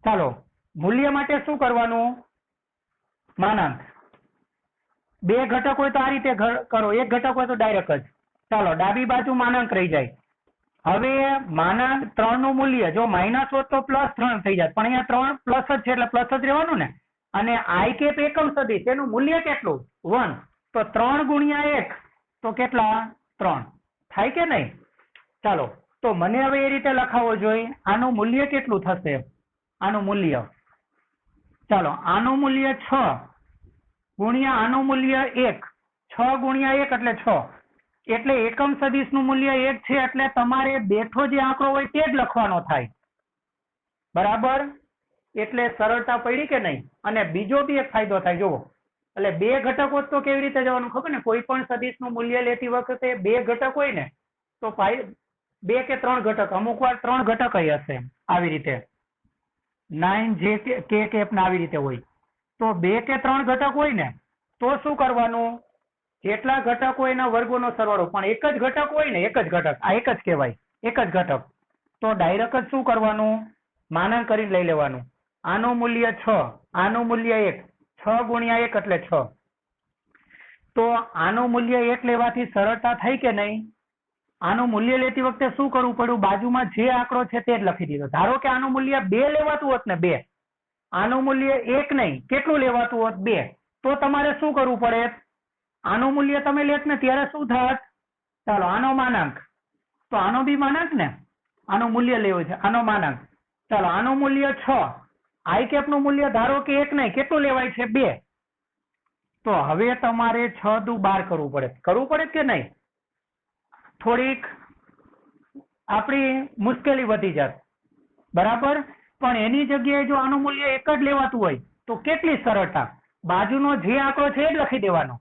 ચાલો, મૂલ્ય માટે શું કરવાનું? માનાંક. 2 ઘટક હોય તો આ રીતે કરો, 1 ઘટક હોય તો ડાયરેક્ટ જ. ચાલો, ડાબી બાજુ માનાંક રહી જાય. હવે માનાંક 3 નું મૂલ્ય જો માઇનસ હોત તો +3 થઈ જાત, પણ અહીંયા 3 પ્લસ જ છે એટલે પ્લસ જ રહેવાનું ને. અને આઈ કેપ એકમ સદિશ એનું મૂલ્ય કેટલું 1, તો 3 ગુણ્યા 1 તો કેટલા 3 થાય કે નહીં. ચાલો તો મને હવે એ રીતે લખાવો જોઈએ. આનું મૂલ્ય કેટલું થશે, આનું મૂલ્ય, ચાલો આનું મૂલ્ય 6 ગુણ્યા આનું મૂલ્ય 1, 6 ગુણ્યા 1 એટલે 6, એટલે એકમ સદિશનું મૂલ્ય 1 છે, એટલે તમારે બેઠો જે આંકડો હોય તે જ લખવાનો થાય, બરાબર. એટલે સરળતા પડી કે નહીં. અને બીજો બી એક ફાયદો થાય, જુઓ, એટલે 2 ઘટકો તો કેવી રીતે જવાનું ખબર ને, કોઈ પણ સદિશનું મૂલ્ય લેતી વખતે 2 ઘટક હોય ને તો 2 કે 3 ઘટક, અમુક વાર 3 ઘટક હશે, આવી રીતે 9 જે કે કેપ ના આવી રીતે હોય. તો 2 કે 3 ઘટક હોય ને તો શું કરવાનું, જેટલા ઘટક હોય એના વર્ગોનો સરવાળો, પણ એક જ ઘટક હોય ને, એક જ ઘટક, આ એક જ કહેવાય, એક જ ઘટક, તો ડાયરેક્ટ જ શું કરવાનું, માનાંક કરીને લઈ લેવાનું. આનું મૂલ્ય 6, આનું મૂલ્ય 1, 6 ગુણ્યા 1 એટલે 6. તો આનું મૂલ્ય 1 લેવાથી સરળતા થઈ કે નહીં. આનું મૂલ્ય લેતી વખતે શું કરવું પડ્યું, બાજુમાં જે આંકડો છે તે જ લખી દીધો. ધારો કે આનું મૂલ્ય 2 લેવાતું હોત ને 2, આનું મૂલ્ય 1 નહીં, કેટલું લેવાતું હોત 2, તો તમારે શું કરવું પડે, આનું મૂલ્ય તમે લેત ને ત્યારે શું થાત, ચાલો આનો માનાંક, તો આનો બી માનાંક ને, આનું મૂલ્ય લેવું છે, આનો માનાંક, ચાલો આનું મૂલ્ય 6, આઈ કેપ નું મૂલ્ય ધારો કે 1 નહીં, કેટલું લેવાય છે 2, તો હવે તમારે 6 દુ 12 કરવું પડે કે નહીં. થોડીક આપણી મુશ્કેલી વધી જાત, બરાબર. પણ એની જગ્યાએ જો આનું મૂલ્ય 1 જ લેવાતું હોય તો કેટલી સરળતા, બાજુનો જે આંકડો છે એ જ લખી દેવાનો,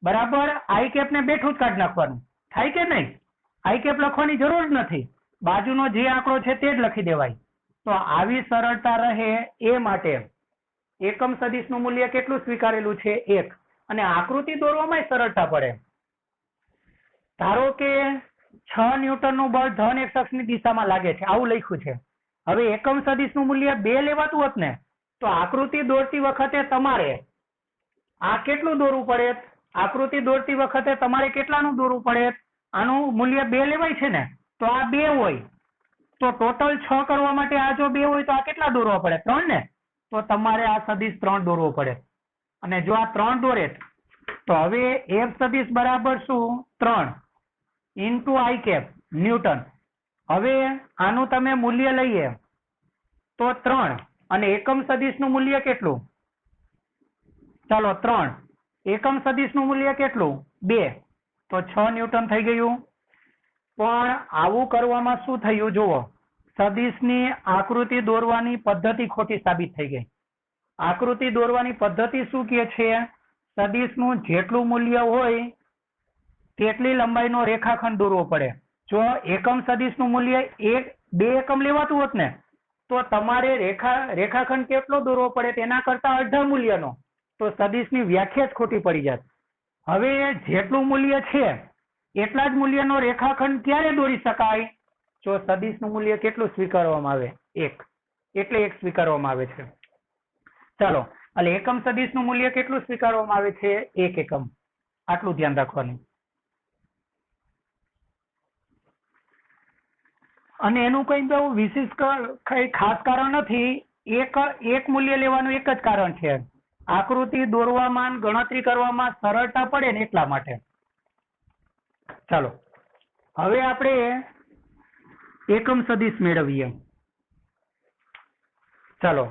બરાબર. આઈ કેપ ને બેઠું જ કાઢી નાખવાનું, થાય કે નહીં. આઈ કેપ લખવાની જરૂર જ નથી, બાજુનો જે આંકડો છે તે જ લખી દેવાય. તો આવી સરળતા રહે એ માટે એકમ સદિશનું મૂલ્ય કેટલું સ્વીકારેલું છે 1, અને આકૃતિ દોરવામાં સરળતા પડે. ધારો કે 6 ન્યૂટનનું બળ ધન x અક્ષની દિશામાં લાગે છે, આવું લખ્યું છે. હવે એકમ સદિશનું મૂલ્ય 2 લેવાતું હોત ને તો આકૃતિ દોરતી વખતે તમારે આ કેટલું દોરવું પડે, આકૃતિ દોરતી વખતે તમારે કેટલાનું દોરવું પડે, આનું મૂલ્ય 2 લેવાય છે ને, તો આ 2 હોય તો ટોટલ 6 કરવા માટે આ જો 2 હોય તો આ કેટલા દોરવા પડે, 3 ને, તો તમારે આ સદિશ 3 દોરવો પડે. અને જો આ 3 દોરે તો હવે f સદિશ બરાબર શું 3 ઇન્ટુ આઈ કેપ ન્યૂટન. હવે આનું તમે મૂલ્ય લઈએ તો 3, અને એકમ સદિશનું મૂલ્ય કેટલું, ચાલો 3, એકમ સદિશનું મૂલ્ય કેટલું 2, તો 6 ન્યૂટન થઈ ગયું. પણ આવું કરવામાં શું થયું, જુઓ, સદિશની આકૃતિ દોરવાની પદ્ધતિ ખોટી સાબિત થઈ ગઈ. આકૃતિ દોરવાની પદ્ધતિ શું કહે છે, સદિશનું જેટલું મૂલ્ય હોય તેટલી લંબાઈનો રેખાખંડ દોરવો પડે. જો એકમ સદિશનું મૂલ્ય 2 એકમ લેવાતું હોત ને તો તમારે રેખાખંડ કેટલો દોરવો પડે, તેના કરતા અડધા મૂલ્યનો, તો સદિશની વ્યાખ્યા જ ખોટી પડી જાત. હવે જેટલું મૂલ્ય છે એટલા જ મૂલ્યનો રેખાખંડ ક્યારે દોરી શકાય, જો સદિશનું મૂલ્ય કેટલું સ્વીકારવામાં આવે 1, એટલે 1 સ્વીકારવામાં આવે છે. ચાલો, એટલે એકમ સદિશનું મૂલ્ય કેટલું સ્વીકારવામાં આવે છે 1 એકમ, આટલું ધ્યાન રાખવાનું. અને એનું કઈ બહુ વિશેષ કઈ ખાસ કારણ નથી, એક મૂલ્ય લેવાનું એક જ કારણ છે, આકૃતિ દોરવામાં ગણતરી કરવામાં સરળતા પડે ને એટલા માટે. ચાલો હવે આપણે એકમ સદિશ મેળવીએ. ચાલો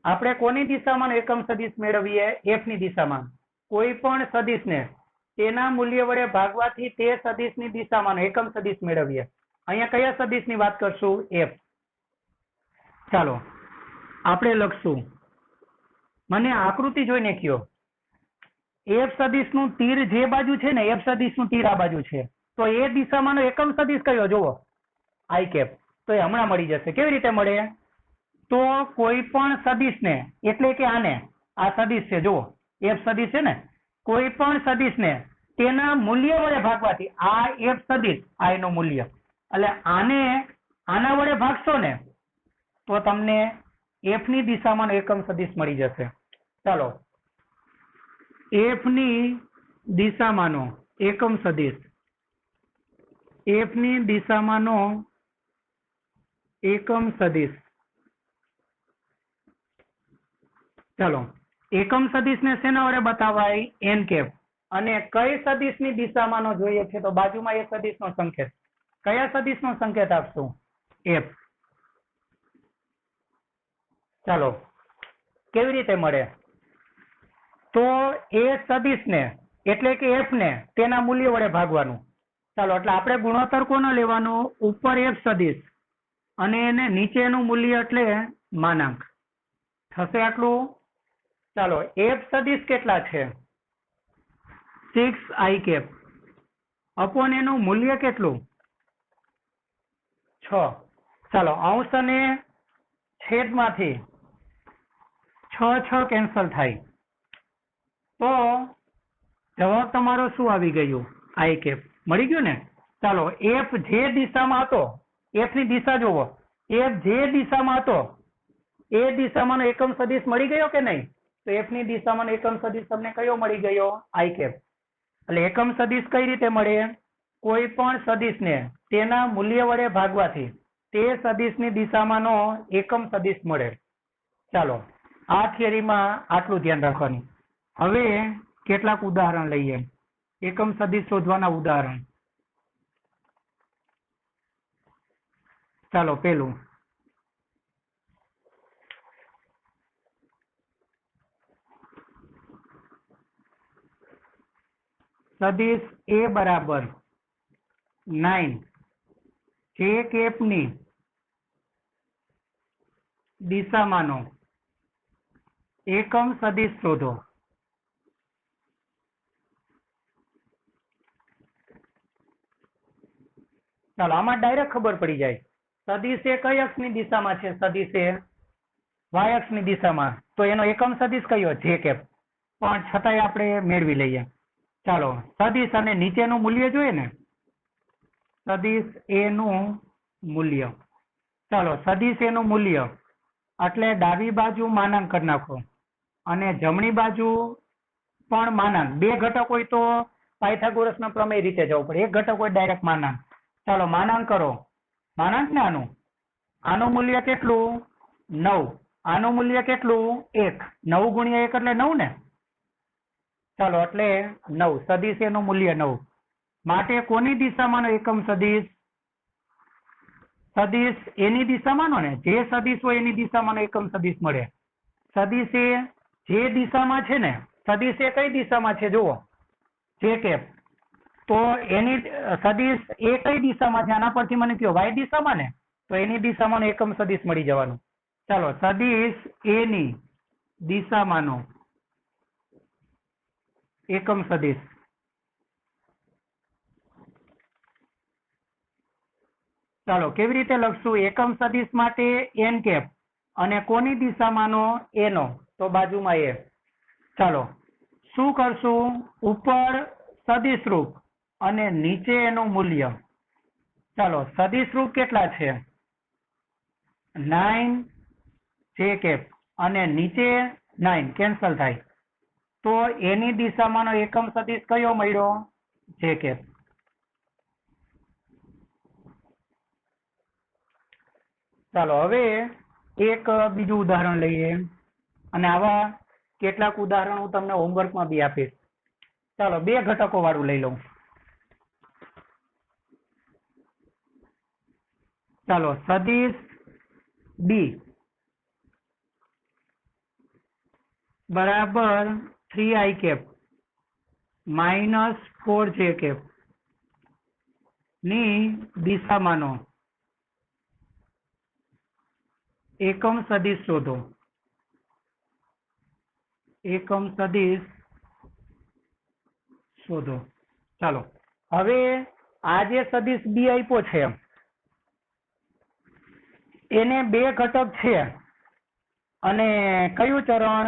આપણે કોની દિશામાં એકમ સદિશ મેળવીએ, f ની દિશામાં. કોઈ પણ સદિશને તેના મૂલ્ય વડે ભાગવાથી તે સદિશની દિશામાં એકમ સદિશ મેળવીએ. અહીંયા કયા સદિશની વાત કરશું, f. ચાલો આપણે લખશું, મને આકૃતિ જોઈને કયો, f સદિશનું તીર જે બાજુ છે ને, f સદિશનું તીર આ બાજુ છે, તો એ દિશામાંનો એકમ સદિશ કયો, જુઓ આઈ કેપ. તો એ હમણાં મળી જશે. કેવી રીતે મળે, તો કોઈ પણ સદિશને, એટલે કે આને, આ સદિશ છે જુઓ f સદિશ છે ને, કોઈ પણ સદિશને તેના મૂલ્ય વડે ભાગવાથી, આ f સદિશ આ એનું મૂલ્ય, એટલે આને આના વડે ભાગશો ને તો તમને f ની દિશામાં એકમ સદિશ મળી જશે. ચાલો f ની દિશામાંનો એકમ સદિશ, f ની દિશામાંનો એકમ સદિશ. ચાલો, એકમ સદિશને શેના વડે બતાવાય? N cap. અને કઈ સદિશની દિશામાંનો જોઈએ છે? તો બાજુમાં એ સદિશનો સંકેત. કયા સદિશનો સંકેત આપશું? એફ. ચાલો, કેવી રીતે મળે? તો એ સદિશને એટલે કે એફ ને તેના મૂલ્ય વડે ભાગવાનું. ચાલો, એટલે આપણે ગુણોત્તર કોનો લેવાનો? ઉપર એફ સદિશ અને એને નીચેનું મૂલ્ય એટલે માનાંક. થશે આટલું. ચાલો, એફ સદિશ કેટલા છે? 6 i કેપ અપોન એનું મૂલ્ય કેટલું? 6. ચાલો, અંશ અને છેદમાંથી 6 કેન્સલ થાય તો જવાબ તમારો શું આવી ગયું? આઈ કેપ મળી ગયું ને. ચાલો, એફ જે દિશામાં હતો, એફ ની દિશા જોવો, એફ જે દિશામાં હતો એ દિશામાંનો એકમ સદિશ મળી ગયો કે નહીં? તો એફ ની દિશામાંનો એકમ સદિશ તમને કયો મળી ગયો? I cap. એટલે એકમ સદિશ કઈ રીતે મળે? કોઈ પણ સદિશને તેના મૂલ્ય વડે ભાગવાથી તે સદિશની દિશામાંનો એકમ સદિશ મળે. ચાલો, આ થિયરીમાં આટલું ધ્યાન રાખવાનું. હવે કેટલાક ઉદાહરણ લઈએ. એકમ સદિશ શોધવાના ઉદાહરણ. ચાલો, પેલું સદિશ એ બરાબર 9 જે કેપની દિશામાંનો એકમ સદિશ શોધો. ચાલો, આમાં ડાયરેક્ટ ખબર પડી જાય. સદિશ એ કઈ અક્ષની દિશામાં છે? સદિશ એ વાય અક્ષની દિશામાં. તો એનો એકમ સદિશ કયો? જે કેપ. પણ છતાંય આપણે મેળવી લઈએ. ચાલો, સદિશ અને નીચેનું મૂલ્ય જોઈએ ને. સદિશ એ નું મૂલ્ય. ચાલો, સદિશ એ નું મૂલ્ય એટલે ડાબી બાજુ માનાંક કરી નાખો અને જમણી બાજુ પણ માનાંક. બે ઘટક હોય તો પાયથાગોરસના પ્રમેય રીતે જવું પડે. એક ઘટક હોય ડાયરેક્ટ માનાંક. ચાલો, માનાંક કરો. માનાંક ને આનું મૂલ્ય કેટલું? 9. આનું મૂલ્ય કેટલું? 1. 9 ગુણ્યા 1 એટલે 9 ને. ચાલો, એટલે 9. સદિશ એનું મૂલ્ય 9. માટે કોની દિશામાંનો એકમ સદિશ? સદિશ એની દિશામાંનો ને. જે સદિશ હોય એની દિશામાંનો એકમ સદિશ મળે. સદિશ એ જે દિશામાં છે ને, સદિશ એ કઈ દિશામાં છે જુઓ, જે કેપ. તો એની સદિશ એ કઈ દિશામાં છે? આના પરથી મને કયો, વાય દિશામાં ને. તો એની દિશામાંનો એકમ સદિશ મળી જવાનું. ચાલો, સદિશ એની દિશામાંનો એકમ સદિશ. ચાલો, કેવી રીતે લખશું? એકમ સદિશ માટે એન કેપ અને કોની દિશામાંનો? એનો. તો બાજુમાં એ. ચાલો, શું કરશું? ઉપર સદિશ રૂપ અને નીચે એનું મૂલ્ય. ચાલો, સદિશ રૂપ કેટલા છે? 9 જે કેપ અને નીચે 9 કેન્સલ થાય તો એની દિશામાંનો એકમ સદિશ કયો મળ્યો? જે કેપ. ચાલો, હવે એક બીજું ઉદાહરણ લઈએ અને આવા કેટલાક ઉદાહરણ હું તમને હોમવર્કમાં બી આપીશ. ચાલો, બે ઘટકો વાળું લઈ લઉં. ચાલો, સદિશ બી બરાબર 3i કેપ -4j કેપ ની દિશામાંનો એકમ સદિશ શોધો. એકમ સદિશ શોધો. ચાલો, હવે આ જે સદિશ બી આપ્યો છે એને બે ઘટક છે અને કયું ચરણ?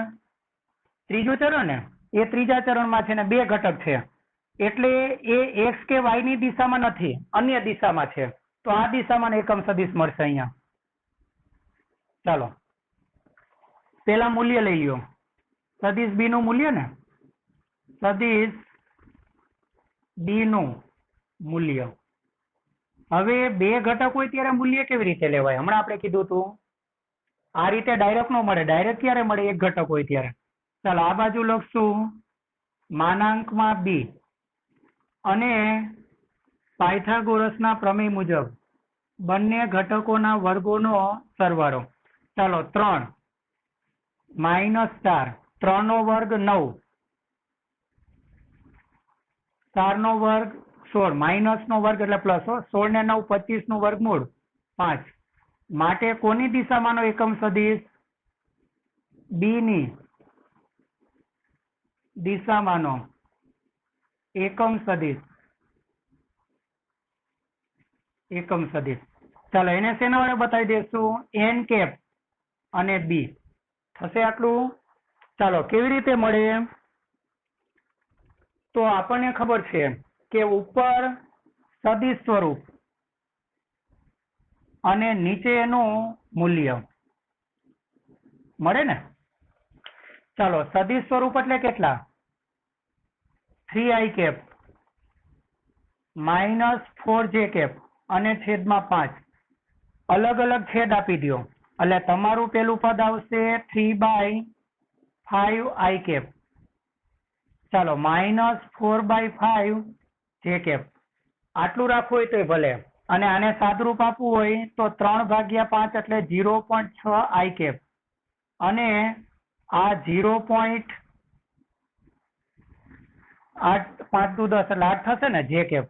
ત્રીજું ચરણ ને. એ ત્રીજા ચરણમાં છે ને બે ઘટક છે એટલે એ એક્સ કે વાય ની દિશામાં નથી, અન્ય દિશામાં છે. તો આ દિશામાં એકમ સદિશ મળશે અહીંયા. ચાલો, પેલા મૂલ્ય લઈ લ્યો. સદિશ બી નું મૂલ્ય ને. સદિશ બી નું મૂલ્ય હવે બે ઘટક હોય ત્યારે મૂલ્ય કેવી રીતે લેવાય? હમણાં આપણે કીધું હતું આ રીતે ડાયરેક્ટ નો મળે. ડાયરેક્ટ ક્યારે મળે? એક ઘટક હોય ત્યારે. ચાલો આ બાજુ લખશું માનાંકમાં b અને પાયથાગોરસના પ્રમેય મુજબ બંને ઘટકોના વર્ગોનો સરવાળો. ચાલો 3 -4 3 નો વર્ગ 9 4 નો વર્ગ 16 માઇનસ નો વર્ગ એટલે પ્લસ 16 ને 9 25 નું વર્ગમૂળ 5 માટે કોની દિશામાંનો એકમ સદિશ? b ની દિશામાંનો એકમ સદિશ. ચાલો એને શેના વડે બતાવી દઈશું? n કેપ અને b થશે આટલું. ચાલો કેવી રીતે મળે? તો આપણને ખબર છે કે ઉપર સદિશ સ્વરૂપ અને નીચે એનું મૂલ્ય મળે ને. ચાલો સદિશ સ્વરૂપ એટલે કેટલા? 3i કેપ -4j કેપ અને છેદમાં 5. અલગ અલગ છેદ આપી દો એટલે તમારું પેલું પદ આવશે 3/5i કેપ. ચાલો -4/5 જે કેપ. આટલું રાખવું હોય તો ભલે, અને આને સાદરૂપ આપવું હોય તો 3/5 એટલે 0.6i કેપ અને આ 0.8 5 દુ 10 એટલે 8 થશે ને જે કેપ.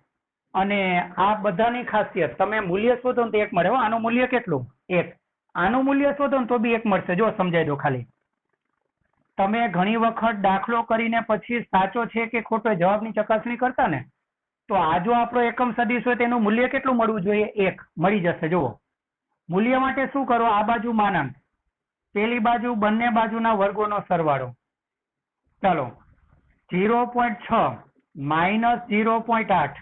અને આ બધાની ખાસિયત તમે મૂલ્ય શોધો ને તો 1 મળે. આનું મૂલ્ય કેટલું? 1. આનું મૂલ્ય શોધો ને તો બી 1 મળશે. જો સમજાઈ દો ખાલી. તમે ઘણી વખત દાખલો કરીને પછી સાચો છે કે ખોટો જવાબની ચકાસણી કરતા ને, તો આ જો આપણો એકમ સદિશ હોય તેનું મૂલ્ય કેટલું મળવું જોઈએ? 1 મળી જશે. જુઓ મૂલ્ય માટે શું કરો? આ બાજુ માનાંક, પેલી બાજુ બંને બાજુના વર્ગોનો સરવાળો. ચાલો 0.6 -0.8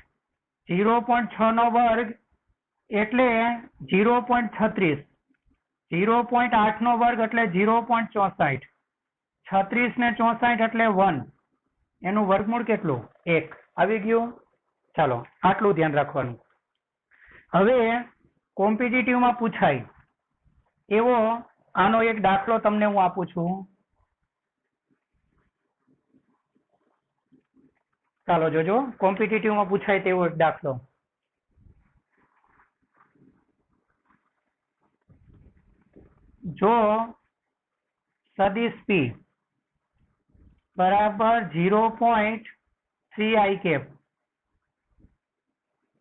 0.6 નો વર્ગ એટલે 0.36 0.8 નો વર્ગ એટલે 0.64 36 ને 64 એટલે 1 એનું વર્ગમૂળ કેટલું? 1 આવી ગયું. ચાલો આટલું ધ્યાન રાખવાનું. હવે કોમ્પિટિટિવમાં પૂછાય એવો આનો એક દાખલો તમને હું આપું છું. ચાલો જોજો કોમ્પિટિટિવમાં પૂછાય તેવો એક દાખલો. જો સદિશ p બરાબર 0.3i cap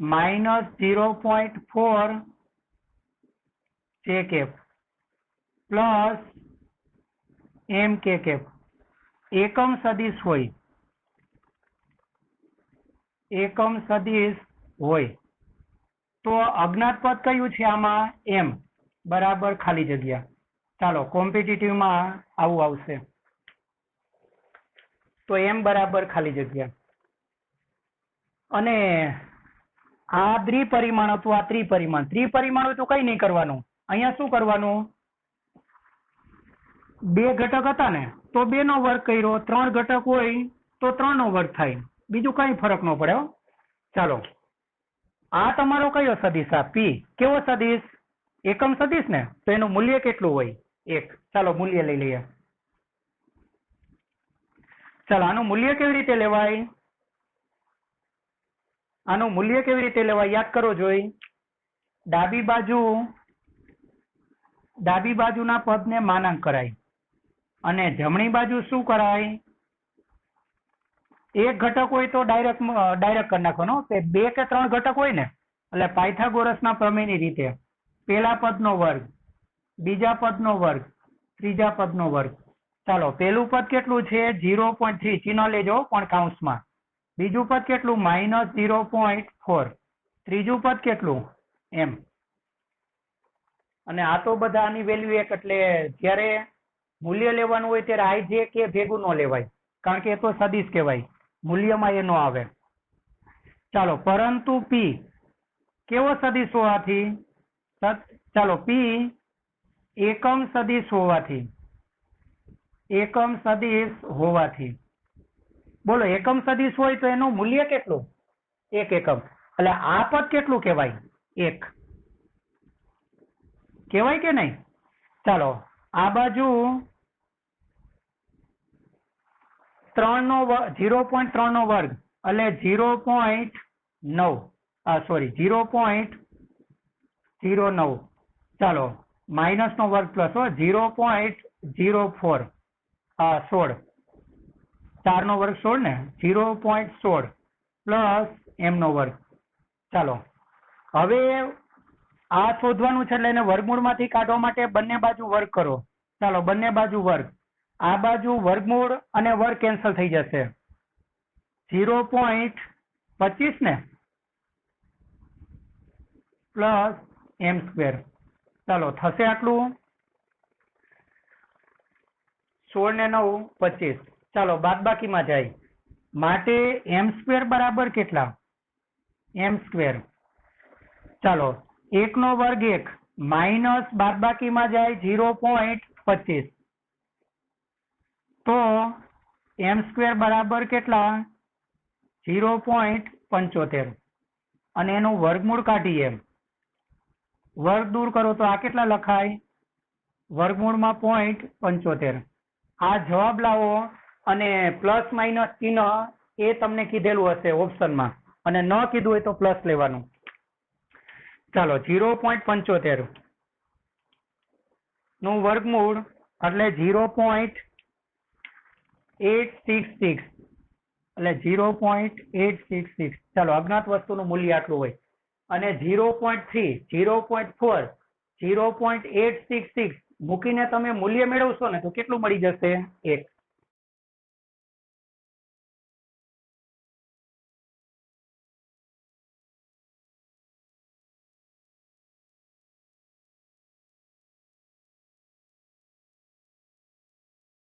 -0.4 j cap plus m k cap એકમ સદિશ હોય તો અજ્ઞાત પદ કયું છે આમાં? m બરાબર ખાલી જગ્યા. ચાલો કોમ્પિટિટિવમાં આવું આવશે તો m બરાબર ખાલી જગ્યા. અને આ દ્વિપરિમાણ હતું, આ ત્રિપરિમાણ. ત્રિપરિમાણ હોય તો કઈ નહીં કરવાનું. અહીંયા શું કરવાનું? 2 ઘટક હતા ને તો 2 નો વર્ગ કર્યો. 3 ઘટક હોય તો 3 નો વર્ગ થાય. બીજું કઈ ફરક ન પડે. ચાલો આ તમારો કયો સદિશ? આ p. કેવો સદિશ? એકમ સદિશ ને, તો એનું મૂલ્ય કેટલું હોય? 1. ચાલો મૂલ્ય લઈ લઈએ. ચાલો આનું મૂલ્ય કેવી રીતે લેવાય? યાદ કરો જોઈ. ડાબી બાજુના પદને માનાંક કરાય અને જમણી બાજુ શું કરાય? એક ઘટક હોય તો ડાયરેક્ટ કરી નાખવાનો. 2 કે 3 ઘટક હોય ને એટલે પાયથાગોરસના પ્રમેયની રીતે પેલા પદનો વર્ગ, બીજા પદનો વર્ગ, ત્રીજા પદનો વર્ગ. ચાલો પેલું પદ કેટલું છે? 0.3 ચિહ્ન લેજો પણ કૌંસમાં. બીજું પદ કેટલું? -0.4. ત્રીજું પદ કેટલું? m. અને આ તો બધા આની વેલ્યુ 1 એટલે જ્યારે મૂલ્ય લેવાનું હોય ત્યારે i j k ભેગું ન લેવાય કારણ કે એ તો સદિશ કહેવાય. મૂલ્યમાં એ ન આવે. ચાલો પરંતુ p કેવો સદિશ હોવાથી? ચાલો p એકમ સદિશ હોવાથી બોલો એકમ સદિશ હોય તો એનું મૂલ્ય કેટલું? 1 એકમ. એટલે આ પદ કેટલું કહેવાય? 1 કહેવાય કે નહીં? ચાલો આ બાજુ 0.3 નો વર્ગ એટલે 0.9 સોરી 0.09 ચાલો માઇનસ નો વર્ગ પ્લસ 0.04 16 4 નો વર્ગ 16 ને 0.16 પ્લસ m નો વર્ગ. ચાલો હવે આ શોધવાનું છે એટલે એને વર્ગમૂળમાંથી કાઢવા માટે બંને બાજુ વર્ગ કરો. ચાલો બંને બાજુ વર્ગ, આ બાજુ વર્ગમૂળ અને વર્ગ કેન્સલ થઈ જશે. 0.25 ને પ્લસ m સ્ક્વેર. ચાલો થશે આટલું 16 ને 9 25. ચાલો બાદબાકીમાં જાય માટે m સ્ક્વેર બરાબર કેટલા? m square. ચાલો 1 નો વર્ગ 1 માઇનસ બાદબાકીમાં જાય 0.25 તો m સ્ક્વેર બરાબર કેટલા? 0.75 અને એનું વર્ગમૂળ કાઢીએ. વર્ગ દૂર કરો તો આ કેટલા લખાય? વર્ગમૂળમાં 0.75. આ જવાબ લાવો અને પ્લસ માઇનસ ચિહ્ન એ તમને કીધેલું હશે ઓપ્શનમાં અને ન કીધું હોય તો પ્લસ લેવાનું. ચાલો 0.75 નું વર્ગમૂળ એટલે 0.866 એટલે 0.866. ચાલો અજ્ઞાત વસ્તુનું મૂલ્ય આટલું હોય અને 0.3 0.4 0.866 મૂકીને તમે મૂલ્ય મેળવશો ને તો કેટલું મળી જશે? 1.